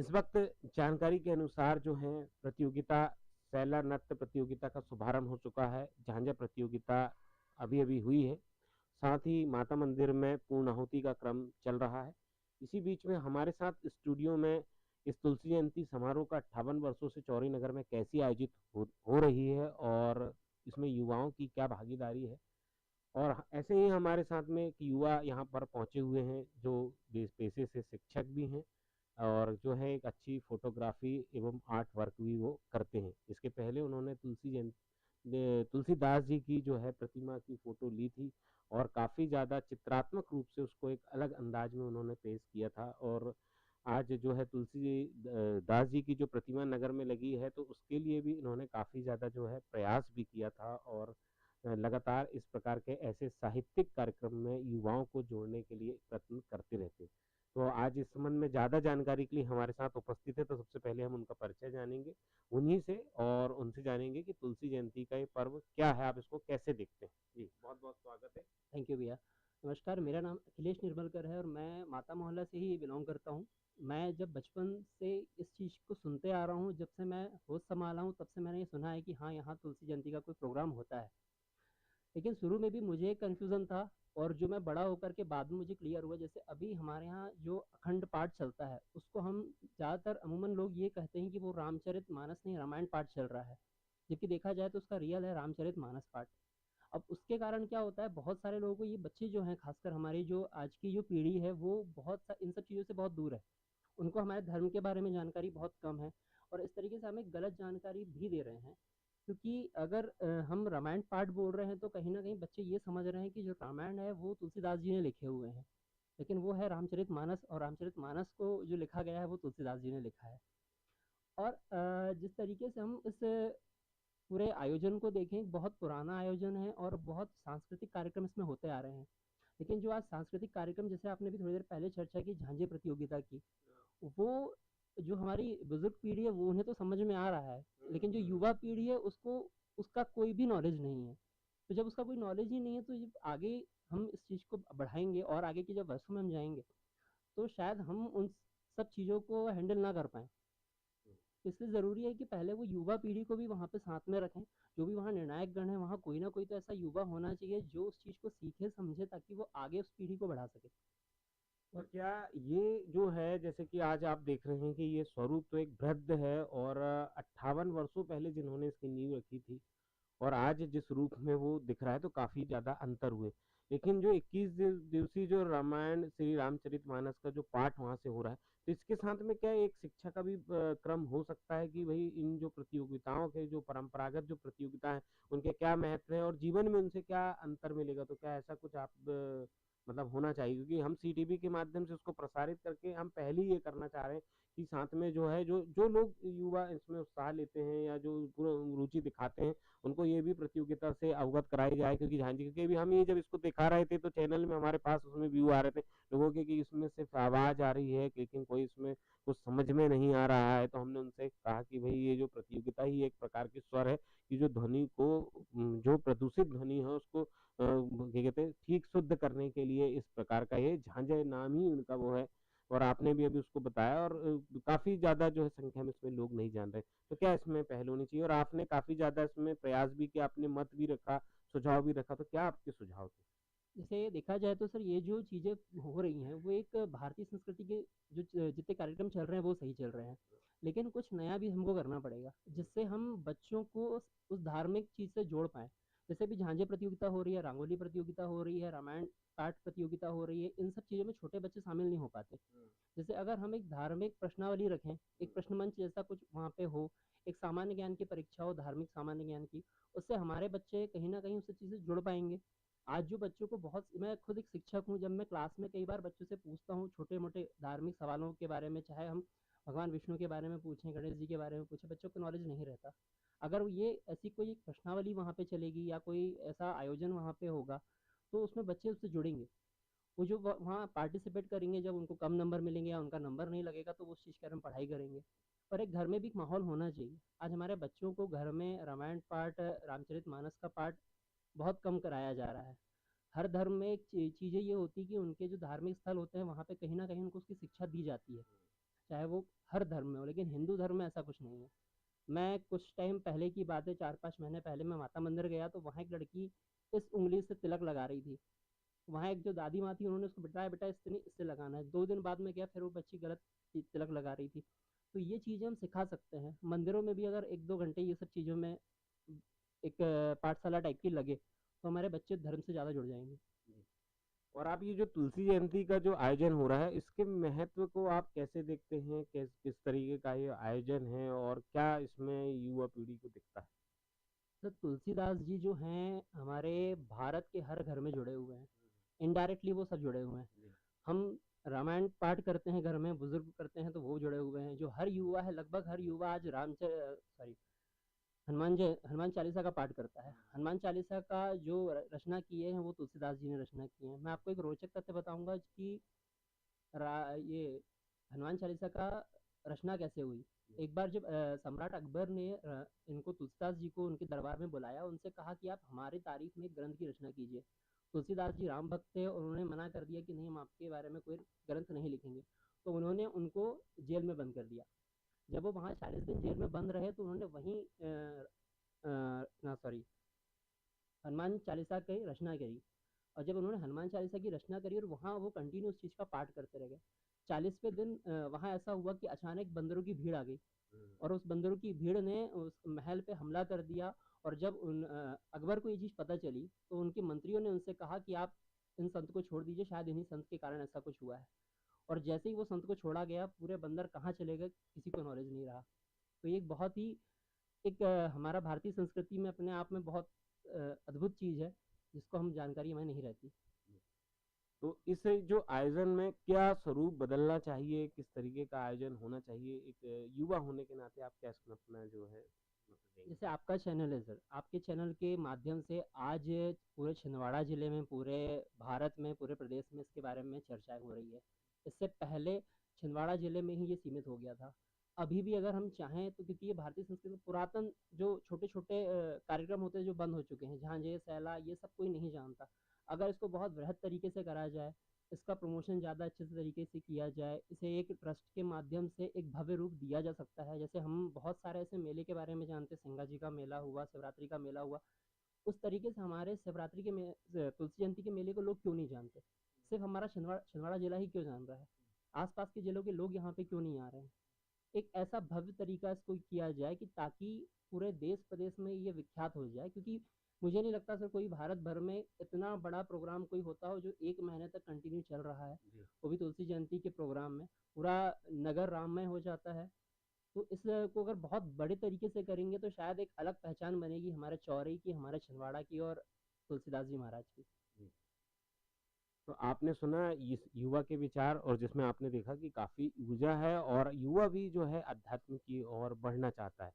इस वक्त जानकारी के अनुसार जो है प्रतियोगिता सैला नृत्य प्रतियोगिता का शुभारंभ हो चुका है। झांझा प्रतियोगिता अभी-अभी हुई है। साथ ही माता मंदिर में पूर्णाहुति का क्रम चल रहा है। इसी बीच में हमारे साथ स्टूडियो में इस तुलसी जयंती समारोह का 58 वर्षों से चौरी नगर में कैसी आयोजित हो रही है और इसमें युवाओं की क्या भागीदारी है। और ऐसे ही हमारे साथ में एक युवा यहाँ पर पहुँचे हुए हैं जो पेशे से शिक्षक भी हैं और जो है एक अच्छी फ़ोटोग्राफ़ी एवं आर्ट वर्क भी वो करते हैं। इसके पहले उन्होंने तुलसीदास जी की जो है प्रतिमा की फ़ोटो ली थी और काफ़ी ज़्यादा चित्रात्मक रूप से उसको एक अलग अंदाज में उन्होंने पेश किया था और आज जो है दास जी की जो प्रतिमा नगर में लगी है तो उसके लिए भी इन्होंने काफ़ी ज़्यादा जो है प्रयास भी किया था और लगातार इस प्रकार के ऐसे साहित्यिक कार्यक्रम में युवाओं को जोड़ने के लिए प्रयत्न करते रहते हैं। तो आज इस संबंध में ज़्यादा जानकारी के लिए हमारे साथ उपस्थित है, तो सबसे पहले हम उनका परिचय जानेंगे उन्हीं से और उनसे जानेंगे कि तुलसी जयंती का ये पर्व क्या है, आप इसको कैसे देखते हैं? जी, बहुत-बहुत स्वागत है। थैंक यू भैया। नमस्कार, मेरा नाम अखिलेश निर्मलकर है और मैं माता मोहल्ला से ही बिलॉन्ग करता हूँ। मैं जब बचपन से इस चीज़ को सुनते आ रहा हूँ, जब से मैं होश संभाला हूँ, तब से मैंने ये सुना है कि हाँ, यहाँ तुलसी जयंती का कोई प्रोग्राम होता है। लेकिन शुरू में भी मुझे कन्फ्यूज़न था और जो मैं बड़ा होकर के बाद में मुझे क्लियर हुआ, जैसे अभी हमारे यहाँ जो अखंड पाठ चलता है, उसको हम ज़्यादातर अमूमन लोग ये कहते हैं कि वो रामचरितमानस नहीं, रामायण पाठ चल रहा है। जबकि देखा जाए तो उसका रियल है रामचरितमानस पाठ। अब उसके कारण क्या होता है, बहुत सारे लोगों को, ये बच्चे जो हैं, खासकर हमारी जो आज की जो पीढ़ी है, वो इन सब चीज़ों से बहुत दूर है। उनको हमारे धर्म के बारे में जानकारी बहुत कम है और इस तरीके से हमें गलत जानकारी भी दे रहे हैं। क्योंकि अगर हम रामायण पाठ बोल रहे हैं तो कहीं ना कहीं बच्चे ये समझ रहे हैं कि जो रामायण है वो तुलसीदास जी ने लिखे हुए हैं, लेकिन वो है रामचरितमानस, और रामचरितमानस को जो लिखा गया है वो तुलसीदास जी ने लिखा है। और जिस तरीके से हम इस पूरे आयोजन को देखें, बहुत पुराना आयोजन है और बहुत सांस्कृतिक कार्यक्रम इसमें होते आ रहे हैं। लेकिन जो आज सांस्कृतिक कार्यक्रम, जैसे आपने भी थोड़ी देर पहले चर्चा की झांझे प्रतियोगिता की, वो जो हमारी बुजुर्ग पीढ़ी है वो उन्हें तो समझ में आ रहा है, लेकिन जो युवा पीढ़ी है उसको उसका कोई भी नॉलेज नहीं है। तो जब उसका कोई नॉलेज ही नहीं है, तो जब आगे हम इस चीज़ को बढ़ाएंगे और आगे की जब वर्षों में हम जाएंगे, तो शायद हम उन सब चीज़ों को हैंडल ना कर पाए। इसलिए ज़रूरी है कि पहले वो युवा पीढ़ी को भी वहाँ पे साथ में रखें। जो भी वहाँ निर्णायक गण है, वहाँ कोई ना कोई तो ऐसा युवा होना चाहिए जो उस चीज़ को सीखे समझे, ताकि वो आगे उस पीढ़ी को बढ़ा सके। तो क्या ये जो है जैसे कि आज आप देख रहे हैं कि ये स्वरूप तो एक वृद्ध है और 58 वर्षों पहले जिन्होंने इसकी नींव रखी थी और आज जिस रूप में वो दिख रहा है तो काफ़ी ज़्यादा अंतर हुए। लेकिन जो 21 दिवसीय जो रामायण श्री रामचरितमानस का जो पाठ वहाँ से हो रहा है, तो इसके साथ में क्या एक शिक्षा का भी क्रम हो सकता है कि भई इन जो प्रतियोगिताओं के जो परंपरागत जो प्रतियोगिता हैं, उनके क्या महत्व हैं और जीवन में उनसे क्या अंतर मिलेगा? तो क्या ऐसा कुछ आप मतलब होना चाहिए? क्योंकि हम सीटीवी के माध्यम से उसको प्रसारित करके हम पहले ही ये करना चाह रहे हैं कि साथ में जो है जो जो लोग युवा इसमें उत्साह लेते हैं या जो पूरा रुचि दिखाते हैं, उनको ये भी प्रतियोगिता से अवगत कराई जाए क्योंकि झांझी के भी हम ही जब इसको दिखा रहे थे तो चैनल में हमारे पास उसमें व्यू आ रहे थे लोगों के कि इसमें सिर्फ आवाज आ रही है लेकिन कोई इसमें कुछ समझ में नहीं आ रहा है तो हमने उनसे कहा कि भाई ये जो प्रतियोगिता ही एक प्रकार की स्वर है कि जो ध्वनि को जो प्रदूषित ध्वनि है उसको क्या कहते हैं ठीक शुद्ध करने के लिए इस प्रकार का ये झांझे नाम ही उनका वो है और आपने भी अभी उसको बताया और काफी ज्यादा जो है संख्या में इसमें लोग नहीं जान रहे तो क्या इसमें पहल होनी चाहिए और आपने काफी ज्यादा इसमें प्रयास भी किया आपने मत भी रखा सुझाव भी रखा तो क्या आपके सुझाव थे? जैसे देखा जाए तो सर, ये जो चीज़ें हो रही हैं वो एक भारतीय संस्कृति के जो जितने कार्यक्रम चल रहे हैं वो सही चल रहे हैं, लेकिन कुछ नया भी हमको करना पड़ेगा जिससे हम बच्चों को उस धार्मिक चीज़ से जोड़ पाएँ। जैसे अभी झांझे प्रतियोगिता हो रही है, रंगोली प्रतियोगिता हो रही है, रामायण पाठ प्रतियोगिता हो रही है, इन सब चीज़ों में छोटे बच्चे शामिल नहीं हो पाते। जैसे अगर हम एक धार्मिक प्रश्नावली रखें, एक प्रश्न मंच जैसा कुछ वहाँ पे हो, एक सामान्य ज्ञान की परीक्षा हो, धार्मिक सामान्य ज्ञान की, उससे हमारे बच्चे कहीं न कहीं उससे चीज़ें जुड़ पाएँगे। आज जो बच्चों को बहुत, मैं खुद एक शिक्षक हूँ, जब मैं क्लास में कई बार बच्चों से पूछता हूँ छोटे-मोटे धार्मिक सवालों के बारे में, चाहे हम भगवान विष्णु के बारे में पूछें, गणेश जी के बारे में पूछें, बच्चों को नॉलेज नहीं रहता। अगर ये ऐसी कोई एक प्रश्नावली वहाँ पे चलेगी या कोई ऐसा आयोजन वहाँ पे होगा, तो उसमें बच्चे उससे जुड़ेंगे। वो जो वहाँ पार्टिसिपेट करेंगे, जब उनको कम नंबर मिलेंगे या उनका नंबर नहीं लगेगा, तो वो उस चीज़ के बारे में पढ़ाई करेंगे। और एक घर में भी एक माहौल होना चाहिए। आज हमारे बच्चों को घर में रामायण पाठ, रामचरितमानस का पाठ बहुत कम कराया जा रहा है। हर धर्म में एक चीज़ें ये होती है कि उनके जो धार्मिक स्थल होते हैं वहाँ पे कहीं न कहीं उनको उसकी शिक्षा दी जाती है। चाहे वो हर धर्म में हो, लेकिन हिंदू धर्म में ऐसा कुछ नहीं है। मैं कुछ टाइम पहले की बात है, 4-5 महीने पहले मैं माता मंदिर गया, तो वहाँ एक लड़की इस उँगली से तिलक लगा रही थी। वहाँ एक जो दादी माँ थी, उन्होंने उसको बिठाया, बेटा इससे नहीं, इससे लगाना है। 2 दिन बाद में गया, फिर वो बच्ची गलत तिलक लगा रही थी। तो ये चीज़ें हम सिखा सकते हैं। मंदिरों में भी अगर 1-2 घंटे ये सब चीज़ों में एक पाठशाला टाइप की लगे, तो हमारे बच्चे धर्म से ज़्यादा जुड़ जाएँगे। जी। और आप ये जो तुलसी जयंती का जो आयोजन हो रहा है, इसके महत्व को आप कैसे देखते हैं? किस तरीके का ये आयोजन है और क्या इसमें युवा पीढ़ी को दिखता है? तो तुलसीदास जी जो हैं, हमारे भारत के हर घर में जुड़े हुए हैं। इनडायरेक्टली वो सब जुड़े हुए हैं। जी। हम रामायण पाठ करते हैं घर में, बुजुर्ग करते हैं तो वो जुड़े हुए हैं। जो हर युवा है, लगभग हर युवा आज हनुमान चालीसा का पाठ करता है। हनुमान चालीसा का जो रचना किए हैं, वो तुलसीदास जी ने रचना किए हैं। मैं आपको एक रोचक तथ्य बताऊंगा कि ये हनुमान चालीसा का रचना कैसे हुई। एक बार जब सम्राट अकबर ने इनको तुलसीदास जी को उनके दरबार में बुलाया, उनसे कहा कि आप हमारी तारीफ में एक ग्रंथ की रचना कीजिए। तुलसीदास जी राम भक्त थे और उन्होंने मना कर दिया कि नहीं, हम आपके बारे में कोई ग्रंथ नहीं लिखेंगे। तो उन्होंने उनको जेल में बंद कर दिया। जब वो वहाँ 40 दिन जेल में बंद रहे, तो उन्होंने वहीं ना सॉरी हनुमान चालीसा की रचना करी। और जब उन्होंने हनुमान चालीसा की रचना करी और वहाँ वो कंटिन्यू उस चीज़ का पाठ करते रह गए। 40वें दिन वहाँ ऐसा हुआ कि अचानक बंदरों की भीड़ आ गई, और उस बंदरों की भीड़ ने उस महल पे हमला कर दिया। और जब अकबर को ये चीज़ पता चली, तो उनके मंत्रियों ने उनसे कहा कि आप इन संत को छोड़ दीजिए, शायद इन्हीं संत के कारण ऐसा कुछ हुआ है। और जैसे ही वो संत को छोड़ा गया, पूरे बंदर कहाँ चले गए किसी को नॉलेज नहीं रहा। तो ये एक बहुत ही एक हमारा भारतीय संस्कृति में अपने आप में बहुत अद्भुत चीज़ है, जिसको हम जानकारी हमें नहीं रहती। तो इस जो आयोजन में क्या स्वरूप बदलना चाहिए? किस तरीके का आयोजन होना चाहिए? एक युवा होने के नाते आप क्या इसमें अपना जो है मत देंगे? जैसे आपका चैनल है सर, आपके चैनल के माध्यम से आज पूरे छिंदवाड़ा ज़िले में, पूरे भारत में, पूरे प्रदेश में इसके बारे में चर्चाएँ हो रही है। इससे पहले छिंदवाड़ा ज़िले में ही ये सीमित हो गया था। अभी भी अगर हम चाहें तो, क्योंकि ये भारतीय संस्कृति में पुरातन जो छोटे-छोटे कार्यक्रम होते हैं जो बंद हो चुके हैं, झांझे, सैला, ये सब कोई नहीं जानता। अगर इसको बहुत वृहद तरीके से करा जाए, इसका प्रमोशन ज़्यादा अच्छे से तरीके से किया जाए, इसे एक ट्रस्ट के माध्यम से एक भव्य रूप दिया जा सकता है। जैसे हम बहुत सारे ऐसे मेले के बारे में जानते हैं, सिंगा जी का मेला हुआ, शिवरात्रि का मेला हुआ। उस तरीके से हमारे शिवरात्रि के तुलसी जयंती के मेले को लोग क्यों नहीं जानते? सिर्फ हमारा छिंदवाड़ा जिला ही क्यों जान रहा है? आसपास के जिलों के लोग यहाँ पे क्यों नहीं आ रहे हैं? एक ऐसा भव्य तरीका इसको किया जाए कि ताकि पूरे देश प्रदेश में ये विख्यात हो जाए। क्योंकि मुझे नहीं लगता सर कोई भारत भर में इतना बड़ा प्रोग्राम कोई होता हो जो 1 महीने तक कंटिन्यू चल रहा है, जी। वो भी तुलसी जयंती के प्रोग्राम में। पूरा नगर राममय हो जाता है। तो इस को अगर बहुत बड़े तरीके से करेंगे, तो शायद एक अलग पहचान बनेगी हमारे चौरी की, हमारे छिंदवाड़ा की और तुलसीदास जी महाराज की। जी। तो आपने सुना इस युवा के विचार और जिसमें आपने देखा कि काफ़ी ऊर्जा है और युवा भी जो है अध्यात्म की ओर बढ़ना चाहता है।